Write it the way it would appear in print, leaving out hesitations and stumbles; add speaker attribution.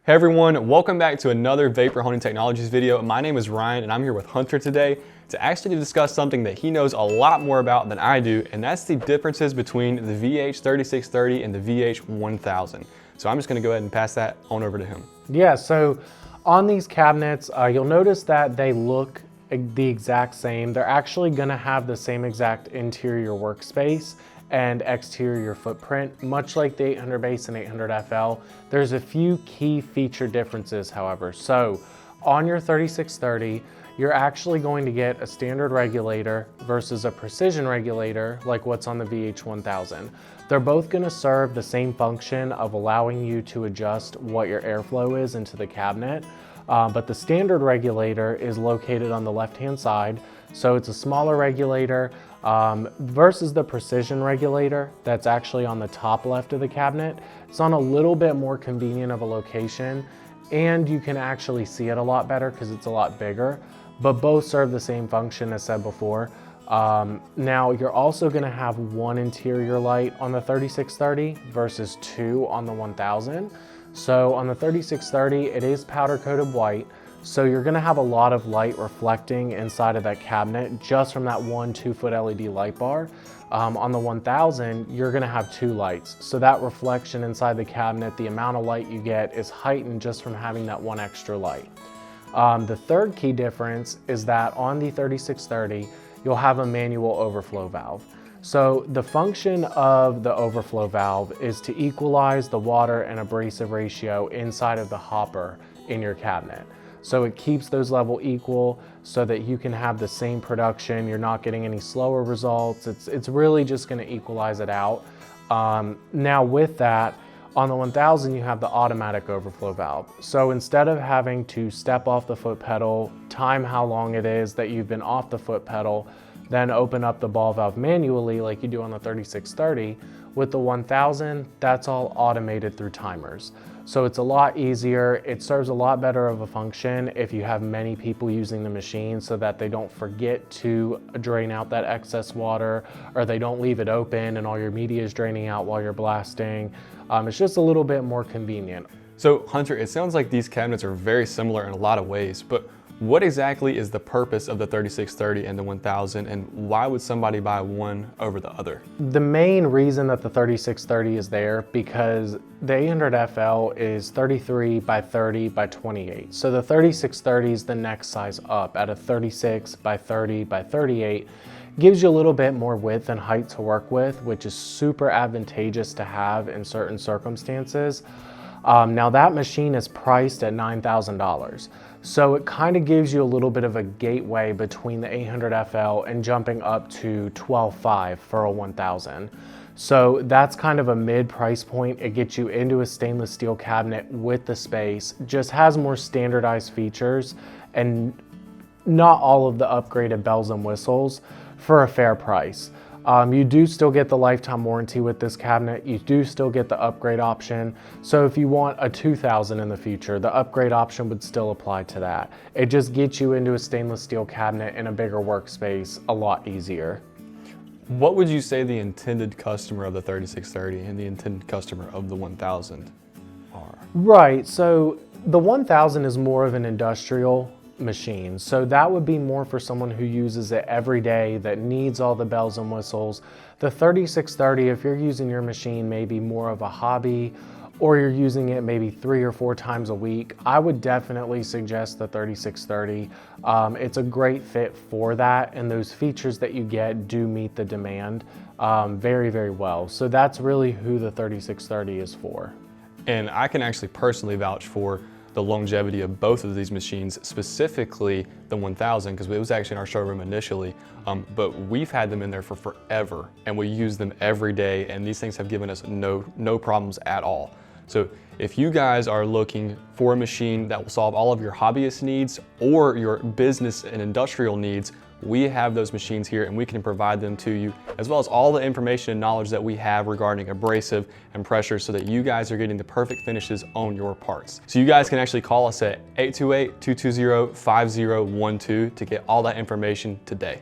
Speaker 1: Hey everyone, welcome back to another Vapor Honing Technologies video. My name is Ryan and I'm here with Hunter today to actually discuss something that he knows a lot more about than I do, and that's the differences between the VH3630 and the VH1000. So I'm just gonna go ahead and pass that on over to him.
Speaker 2: Yeah, so on these cabinets, you'll notice that they look the exact same. They're actually gonna have the same exact interior workspace and exterior footprint, much like the 800 base and 800 FL. There's a few key feature differences, however. So on your 3630, you're actually going to get a standard regulator versus a precision regulator like what's on the VH1000. They're both gonna serve the same function of allowing you to adjust what your airflow is into the cabinet, but the standard regulator is located on the left-hand side, so it's a smaller regulator versus the precision regulator that's actually on the top left of the cabinet. It's on a little bit more convenient of a location, and you can actually see it a lot better because it's a lot bigger, but both serve the same function as said before. Now you're also gonna have one interior light on the 3630 versus two on the 1000. So on the 3630, it is powder coated white. So you're gonna have a lot of light reflecting inside of that cabinet just from that one 2-foot LED light bar. On the 1000, you're gonna have two lights. So that reflection inside the cabinet, the amount of light you get is heightened just from having that one extra light. The third key difference is that on the 3630, you'll have a manual overflow valve. So the function of the overflow valve is to equalize the water and abrasive ratio inside of the hopper in your cabinet. So it keeps those levels equal so that you can have the same production. You're not getting any slower results. It's really just gonna equalize it out. Now with that, on the 1000, you have the automatic overflow valve. So instead of having to step off the foot pedal, time how long it is that you've been off the foot pedal, then open up the ball valve manually like you do on the 3630, with the 1000, that's all automated through timers. So it's a lot easier. It serves a lot better of a function if you have many people using the machine so that they don't forget to drain out that excess water, or they don't leave it open and all your media is draining out while you're blasting. It's just a little bit more convenient.
Speaker 1: So Hunter, it sounds like these cabinets are very similar in a lot of ways, but what exactly is the purpose of the 3630 and the 1000, and why would somebody buy one over the other?
Speaker 2: The main reason that the 3630 is there because the 800 FL is 33 by 30 by 28. So the 3630 is the next size up at a 36 by 30 by 38. Gives you a little bit more width and height to work with, which is super advantageous to have in certain circumstances. Now that machine is priced at $9,000. So it kind of gives you a little bit of a gateway between the 800 FL and jumping up to $12,500 for a 1000. So that's kind of a mid price point. It gets you into a stainless steel cabinet with the space, just has more standardized features and not all of the upgraded bells and whistles for a fair price. You do still get the lifetime warranty with this cabinet. You do still get the upgrade option. So if you want a 2000 in the future, the upgrade option would still apply to that. It just gets you into a stainless steel cabinet in a bigger workspace a lot easier.
Speaker 1: What would you say the intended customer of the 3630 and the intended customer of the 1000 are?
Speaker 2: Right, so the 1000 is more of an industrial machine. So that would be more for someone who uses it every day that needs all the bells and whistles. The 3630, if you're using your machine maybe more of a hobby, or you're using it maybe 3 or 4 times a week, I would definitely suggest the 3630. It's a great fit for that, and those features that you get do meet the demand very, very well. So that's really who the 3630 is for.
Speaker 1: And I can actually personally vouch for the longevity of both of these machines, specifically the 1000, because it was actually in our showroom initially, but we've had them in there for forever, and we use them every day, and these things have given us no problems at all. So if you guys are looking for a machine that will solve all of your hobbyist needs or your business and industrial needs, we have those machines here and we can provide them to you, as well as all the information and knowledge that we have regarding abrasive and pressure so that you guys are getting the perfect finishes on your parts. So you guys can actually call us at 828-220-5012 to get all that information today.